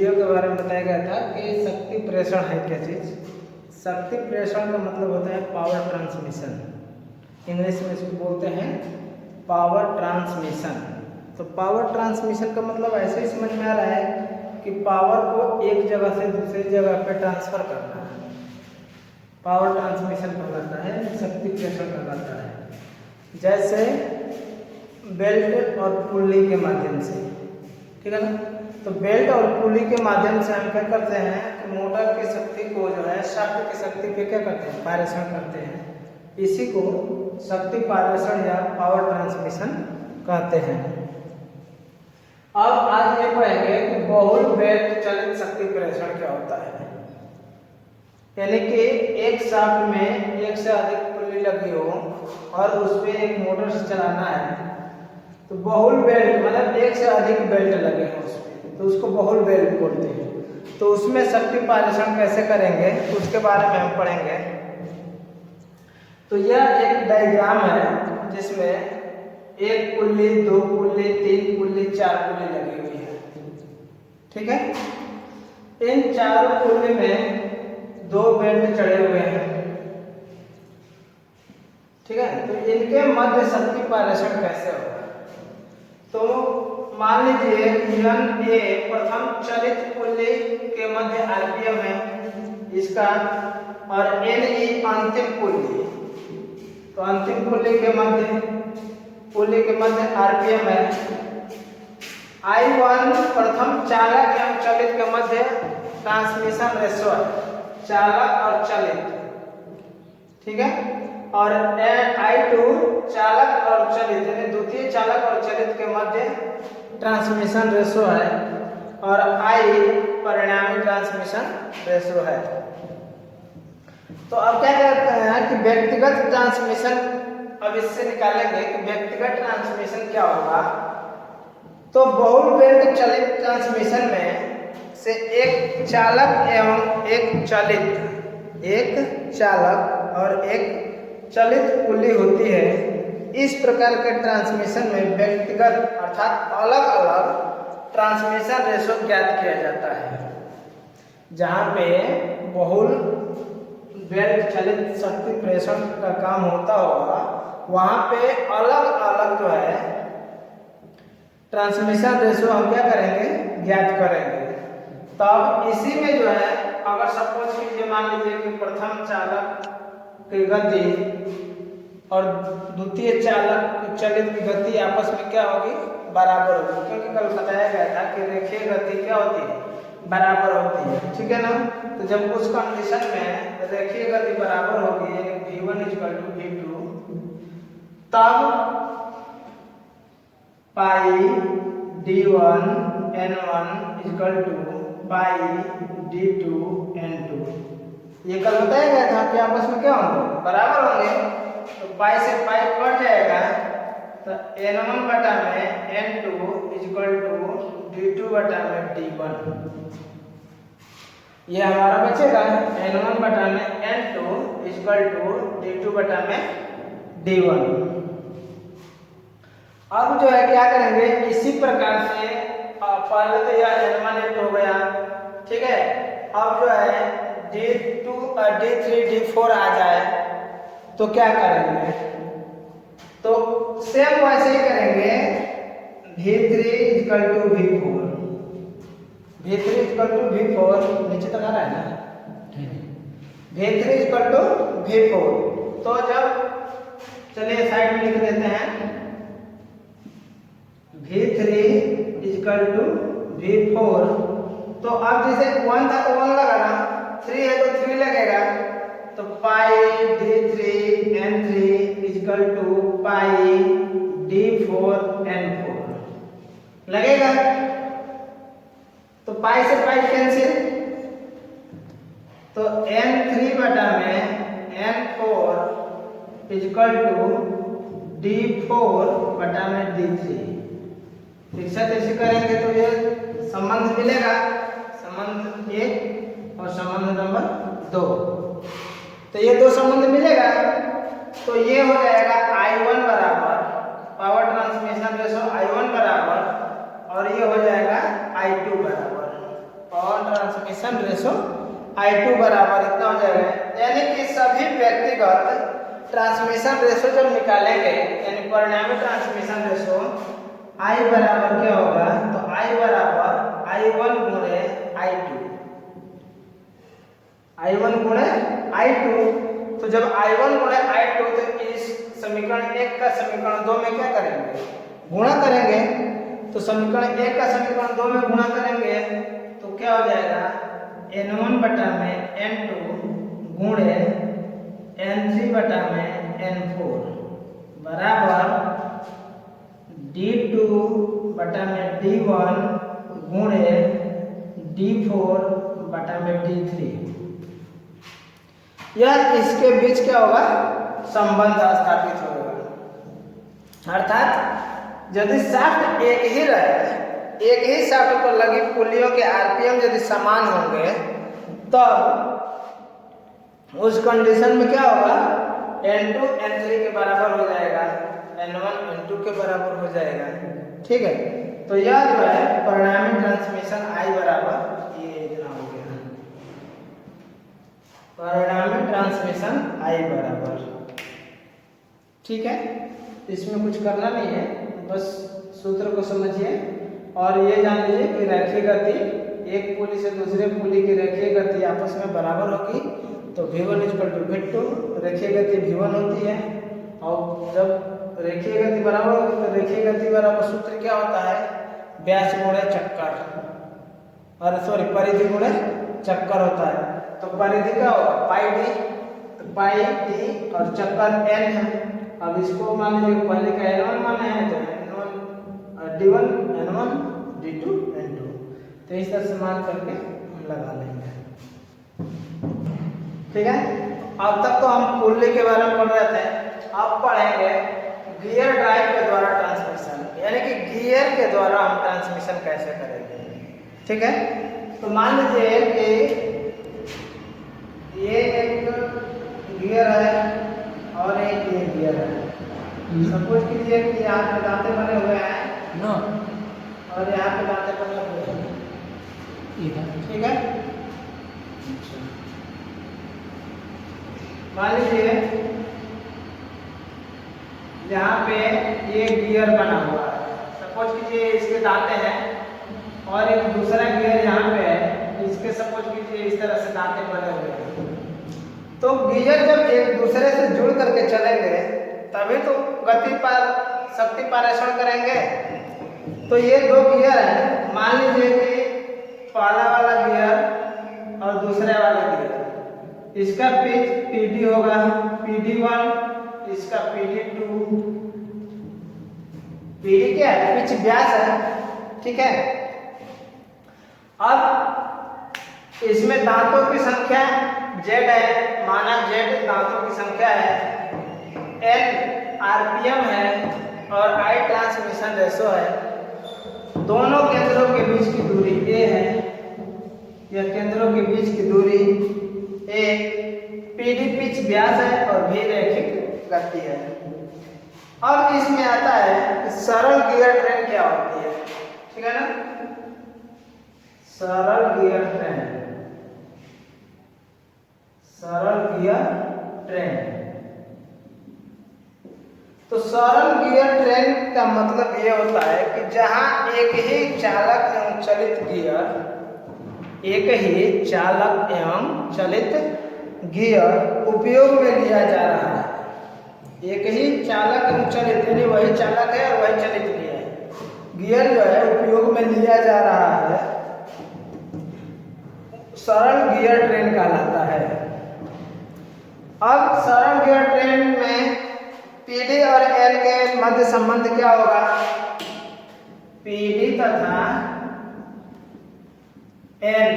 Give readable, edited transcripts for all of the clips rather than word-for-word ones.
Video के बारे में बताया गया था कि शक्ति प्रेषण है क्या चीज़। शक्ति प्रेषण का मतलब होता है पावर ट्रांसमिशन, इंग्लिश में इसको बोलते हैं पावर ट्रांसमिशन। तो पावर ट्रांसमिशन का मतलब ऐसे ही समझ में आ रहा है कि पावर को एक जगह से दूसरी जगह पे ट्रांसफर करना है, पावर ट्रांसमिशन कहलाता है, शक्ति प्रेषण कहलाता है। जैसे बेल्ट और पुल्ली के माध्यम से, ठीक है ना। तो बेल्ट और पुल्ली के माध्यम से हम क्या करते हैं कि मोटर की शक्ति को जो है शाफ्ट की शक्ति पे क्या करते हैं, पारेषण करते हैं। इसी को शक्ति पारेषण या पावर ट्रांसमिशन कहते हैं। अब आज ये पढ़ेंगे कि बहुल बेल्ट चलित शक्ति प्रेषण क्या होता है। यानी कि एक शाफ्ट में एक से अधिक पुल्ली लगी हो और उसपे एक मोटर से चलाना है, तो बहुल बेल्ट मतलब एक से अधिक बेल्ट लगे हैं उसमें, तो उसको बहुल बेल्ट बोलते हैं। तो उसमें शक्ति पारेषण कैसे करेंगे उसके बारे में हम पढ़ेंगे। तो यह एक डायग्राम है जिसमें एक पुल्ली, दो पुल्ली, तीन पुल्ली, चार पुल्ली लगी हुई है, ठीक है। इन चारों पुल्ली में दो बेल्ट चढ़े हुए हैं, ठीक है। तो इनके मध्य शक्ति पारेषण कैसे होगा। तो मान लीजिए यन ए प्रथम चलित पुल्ली के मध्य आरपीएम है इसका, और एन ई अंतिम पुल्ली, तो अंतिम पुल्ली के मध्य आरपीएम है। I1 प्रथम चालक एवं चलित के मध्य ट्रांसमिशन रेशो है, चालक और चलित, ठीक है। और I2 चालक और चलित यानी द्वितीय चालक और चलित के मध्य ट्रांसमिशन रेशो है, और I परिणामी ट्रांसमिशन रेशो है। तो अब क्या करते हैं कि व्यक्तिगत ट्रांसमिशन, अब इससे निकालेंगे कि व्यक्तिगत ट्रांसमिशन क्या होगा। तो बहुल बेल्ट चलित ट्रांसमिशन में से एक चालक एवं एक चालक और एक चलित पुल्ली होती है। इस प्रकार के ट्रांसमिशन में व्यक्तिगत अर्थात अलग अलग ट्रांसमिशन रेशो ज्ञात किया जाता है। जहाँ पे बहुल बेल्ट चलित शक्ति प्रेषण का काम होता होगा वहाँ पे अलग अलग जो है ट्रांसमिशन रेशो हम क्या करेंगे, ज्ञात करेंगे। तब इसी में जो है अगर सपोज कीजिए, मान लीजिए कि प्रथम चालक की गति और द्वितीय चालक चलित की गति आपस में क्या होगी, बराबर होगी, क्योंकि कल बताया गया था कि रेखीय गति क्या होती है, बराबर होती है, ठीक है ना। तो जब उस कंडीशन में रेखीय गति बराबर होगी यानी V1 = V2, तब पाई D1 N1 = पाई D2 N2। ये कल बताया गया था कि आपस में क्या होंगे, बराबर होंगे। तो पाई से पाई कट जाएगा, तो N1 बटा में N2 = D2 बटा में D1। ये हमारा बचेगा N1 बटा में N2 = D2 बटा में D1। अब जो है क्या करेंगे, इसी प्रकार से पहले तो यह N1 N2 हो गया, ठीक है। अब जो है D2 D3 D4 आ जाए तो क्या करेंगे, तो सेम वैसे ही करेंगे। V3 = V4, V3 = V4 नीचे तक आ रहा है ना, V3 = V4। तो जब चलिए साइड में लिख देते हैं V3 = V4। तो अब जैसे 1 था तो 1 लगा ना, 3 है तो 3 लगेगा, तो पाई D3 N3 = पाई D4 N4 लगेगा। तो पाई से पाई कैंसिल, तो N3 बटा में N4 = D4 बटा में D3। तिरछा तिरछी करेंगे तो ये संबंध मिलेगा, संबंध 1 और संबंध नंबर 2। तो ये दो संबंध मिलेगा, तो ये हो जाएगा I1 बराबर पावर ट्रांसमिशन रेशो I1 बराबर, और ये हो जाएगा I2 बराबर ट्रांसमिशन रेशो I2 बराबर इतना हो जाएगा। यानी कि सभी व्यक्तिगत ट्रांसमिशन रेशो जब निकालेंगे यानी परिणामी ट्रांसमिशन रेशो I बराबर क्या होगा, तो I बराबर I1 गुणे I2, I1 गुणे I2। तो जब I1 गुणे I2 तो इस समीकरण 1 का समीकरण 2 में क्या करेंगे, गुणा करेंगे। तो समीकरण 1 का समीकरण 2 में गुणा करेंगे तो क्या हो जाएगा, N1 बटा में N2 गुणे N3 बटा में N4 बराबर D2 बटा में D1 गुणे D4 बटा में D3। यह इसके बीच क्या होगा, संबंध स्थापित होगा। अर्थात यदि शाफ्ट एक ही रहे, एक ही शाफ्ट पर लगी पुलियों के आरपीएम यदि समान होंगे तब उस कंडीशन में क्या होगा, N2 N3 के बराबर हो जाएगा, N1 N2 के बराबर हो जाएगा। ठीक है, तो यह जो है परिणामी ट्रांसमिशन I बराबर ये इतना हो गया, परिणामी ट्रांसमिशन I बराबर। ठीक है, इसमें कुछ करना नहीं है, बस सूत्र को समझिए और ये जान लीजिए कि रेखीय गति एक पुली से दूसरे पुली की रेखीय गति आपस में बराबर होगी तो V1 = V2, रेखीय गति V1 होती है। और जब रेखीय गति बराबर होगी तो रेखीय गति बराबर सूत्र क्या होता है, व्यास गुणे चक्कर, और सॉरी परिधि गुणे चक्कर होता है। तो परिधि क्या होगा, पाई डी, तो पाई डी और चक्कर n है। अब इसको मान लीजिए पहले का N1 माना है तो N1 D1 N1 D2 N2, तो इस तरह से मान करके हम लगा लेंगे। ठीक है, अब तक तो हम पुल्ली के बारे में पढ़ रहे थे, अब पढ़ेंगे गियर ड्राइव के द्वारा ट्रांसमिशन, यानी कि गियर के द्वारा हम ट्रांसमिशन कैसे करेंगे। ठीक है, तो मान लीजिए कि ये एक गियर है और एक ये गियर है। सपोज कीजिए कि यहाँ पे दांते बने हुए हैं नो और यहाँ पे दांते बने हुए हैं। ठीक है, मान लीजिए यहाँ पे ये गियर बना हुआ है, सपोज कीजिए इसके दांते हैं और एक दूसरा गियर यहाँ पे है, इसके सपोज कीजिए इस तरह से दांते बने हुए हैं। तो गियर जब एक दूसरे से जुड़ करके चलेंगे तभी तो गति पर शक्ति पारेषण करेंगे। तो ये दो गियर हैं, मान लीजिए कि पहला वाला गियर और दूसरे वाला गियर, इसका पिच PD होगा PD1, इसका PD2। PD क्या है, पिच व्यास है। ठीक है, अब इसमें दांतों की संख्या Z है, माना Z दांतों की संख्या है, N आरपीएम है और I ट्रांसमिशन रेशो है। दोनों केंद्रों के बीच की दूरी A है, यह केंद्रों के बीच की दूरी A, PD पिच व्यास है और V रैखिक गति है। अब इसमें आता है कि सरल गियर ट्रेन क्या होती है। ठीक है ना, सरल गियर ट्रेन, सरल गियर ट्रेन। तो सरल गियर ट्रेन का मतलब यह होता है कि जहां एक ही चालक एवं चलित गियर, एक ही चालक एवं चलित गियर उपयोग में लिया जा रहा है। एक ही चालक एवं चलित, यानी वही चालक है और वही चलित गियर जो है उपयोग में लिया जा रहा है, सरल गियर ट्रेन कहलाता है। अब सरल गियर ट्रेन में PD और N के मध्य संबंध क्या होगा, PD तथा N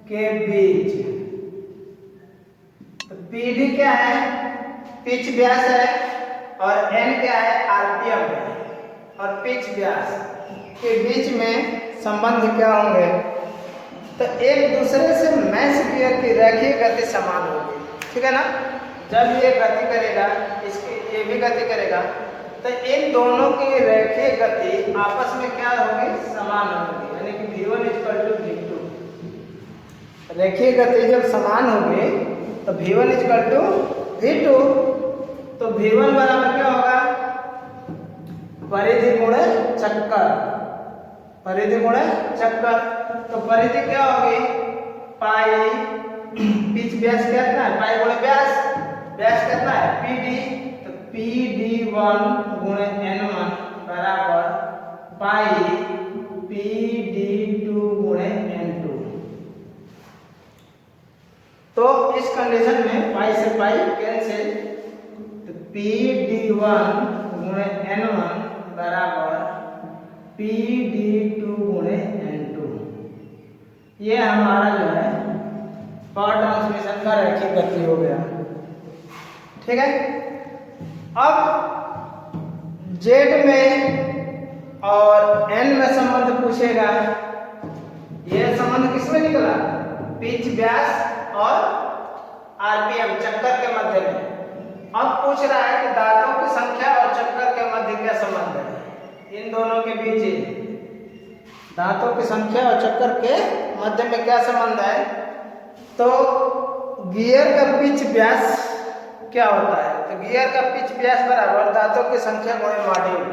के बीच, तो PD क्या है, पिच व्यास है और N क्या है, आरपीएम है, और पिच व्यास के बीच में संबंध क्या होंगे, तो एक दूसरे से मैच गियर की रेखीय गति समान होगी। ठीक है ना, जब ये गति करेगा इसकी ये भी गति करेगा तो इन दोनों की रेखीय गति आपस में क्या होगी, समान होगी, यानी कि V1 = V2। रेखीय गति जब समान होगी तो V1 इक्वल टू V2, तो V1 बराबर क्या होगा, परिधि गुणे चक्कर, परिधि गुणे चक्कर। तो परिधि क्या होगी, पाई, पिच व्यास कितना है, पाई गुणे व्यास, व्यास कितना है PD, तो PD1 गुणे N1 बराबर पाई PD2 गुणे N2। तो इस कंडीशन में पाई से पाई कैंसिल, तो PD1 गुणे N1 बराबर PD2 गुणे N2। ये हमारा जो है पावर ट्रांसमिशन का रैखिक गति हो गया। ठीक है, अब Z में और N में संबंध पूछेगा। यह संबंध किसमें निकला, पिच व्यास और आरपीएम चक्कर के मध्य में। अब पूछ रहा है कि दांतों की संख्या और चक्कर के मध्य क्या संबंध है, इन दोनों के बीच दांतों की संख्या और चक्कर के मध्य में क्या संबंध है। तो गियर का पिच व्यास क्या होता है, तो गियर का पिच व्यास बराबर दांतों की संख्या गुणे मॉड्यूल।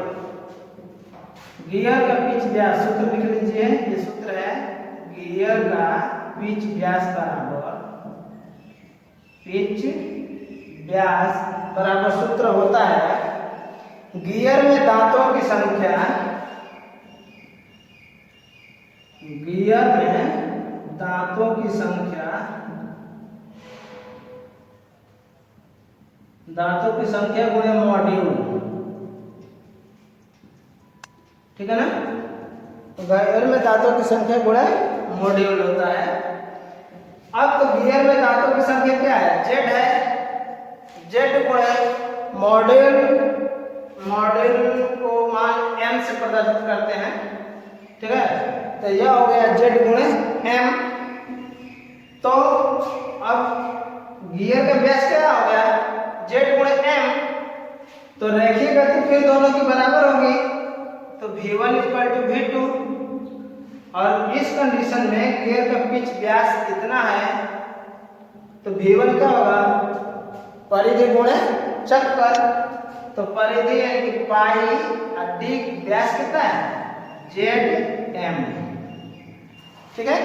गियर का पिच व्यास सूत्र लिख लीजिए, ये सूत्र है गियर का पिच व्यास बराबर, पिच व्यास बराबर सूत्र होता है गियर में दांतों की संख्या, गियर में दांतों की संख्या, दांतों की संख्या गुणे मॉड्यूल। ठीक है ना, तो गियर में दांतों की संख्या गुणे मॉड्यूल होता है। अब तो गियर में दांतों की संख्या क्या है, Z है, Z गुणे मॉड्यूल, मॉड्यूल को मान M से प्रदर्शित करते हैं। ठीक है, तो यह हो गया Z गुणे M। तो अब गियर का व्यास क्या हो गया, Z गुणे M, तो रेखीय गति फिर दोनों की बराबर होगी, तो V1 इक्वल टू V2। और इस कंडीशन में गियर का पिच व्यास इतना है, तो V1 क्या होगा, परिधि गुणे चक्कर, तो परिधि यानी कि पाई और D व्यास कितना है ZM। ठीक है,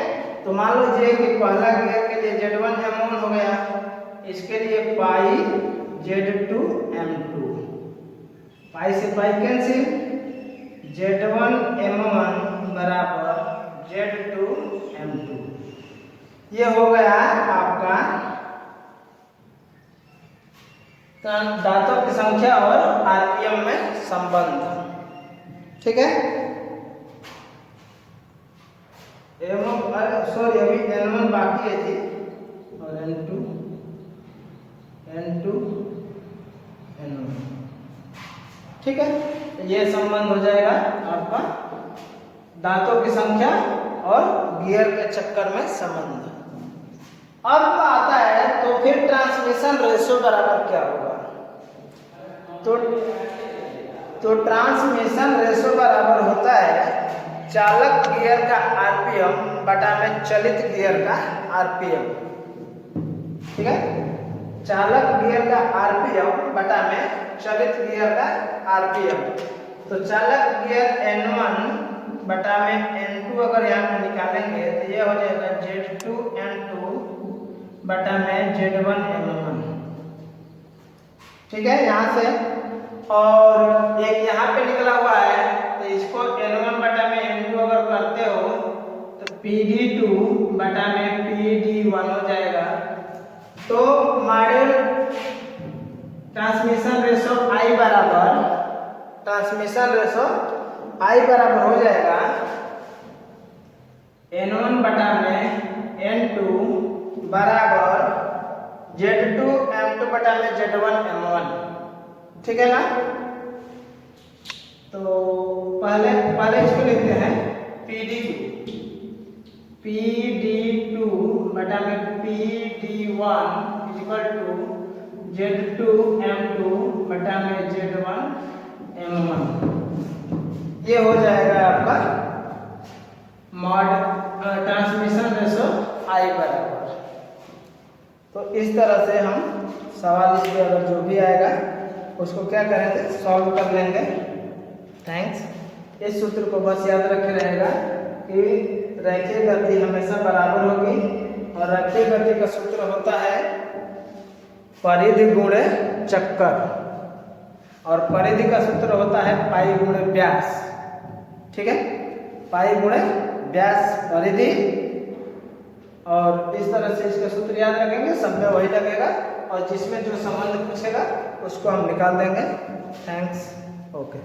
तो मान लीजिए कि पहला गियर के लिए Z1 M1 हो गया, इसके लिए पाई Z2 M2, पाई से पाई कैंसिल, Z1 M1 बराबर Z2 M2। ये हो गया आपका दांतों की संख्या और आरपीएम में संबंध। ठीक है, सॉरी अभी N1 बाकी है जी, और N2 N1। ठीक है, ये संबंध हो जाएगा आपका दांतों की संख्या और गियर के चक्कर में संबंध। अब आता है तो फिर ट्रांसमिशन रेशियो बराबर क्या होगा, तो ट्रांसमिशन रेशियो बराबर होता है चालक गियर का आरपीएम बटा में चलित गियर का आरपीएम। ठीक है, चालक गियर का आरपीएम बटा में चलित गियर का आरपीएम। तो चालक गियर N1 बटा में N2 अगर यहाँ पे निकालेंगे तो ये हो जाएगा Z2 N2 बटा में Z1 M1। ठीक है, यहाँ से और एक यहाँ पे निकला हुआ है, तो इसको N1 बटा में N2 अगर करते हो तो PD2 बटा में PD1 हो जाएगा। तो मॉड्यूल ट्रांसमिशन रेशो I बराबर, ट्रांसमिशन रेशो I बराबर हो जाएगा N1 बटा में N2 बराबर Z2 M2 बटा में Z1 M1। ठीक है ना, तो पहले इसको लिखते हैं PD2 बटा में PD1 equal to Z2 M2 बटा में Z1 M1। ये हो जाएगा आपका मॉड ट्रांसमिशन रेशो I बराबर। तो इस तरह से हम सवाल इसमें अगर जो भी आएगा उसको क्या करेंगे, सॉल्व कर लेंगे। थैंक्स। इस सूत्र को बस याद रखे रहेगा कि रेखीय गति हमेशा बराबर होगी और रेखीय गति का सूत्र होता है परिधि गुणे चक्कर, और परिधि का सूत्र होता है पाई गुणे व्यास। ठीक है, पाई गुणे व्यास परिधि, और इस तरह से इसका सूत्र याद रखेंगे, सब में वही लगेगा और जिसमें जो संबंध पूछेगा उसको हम निकाल देंगे। थैंक्स। ओके।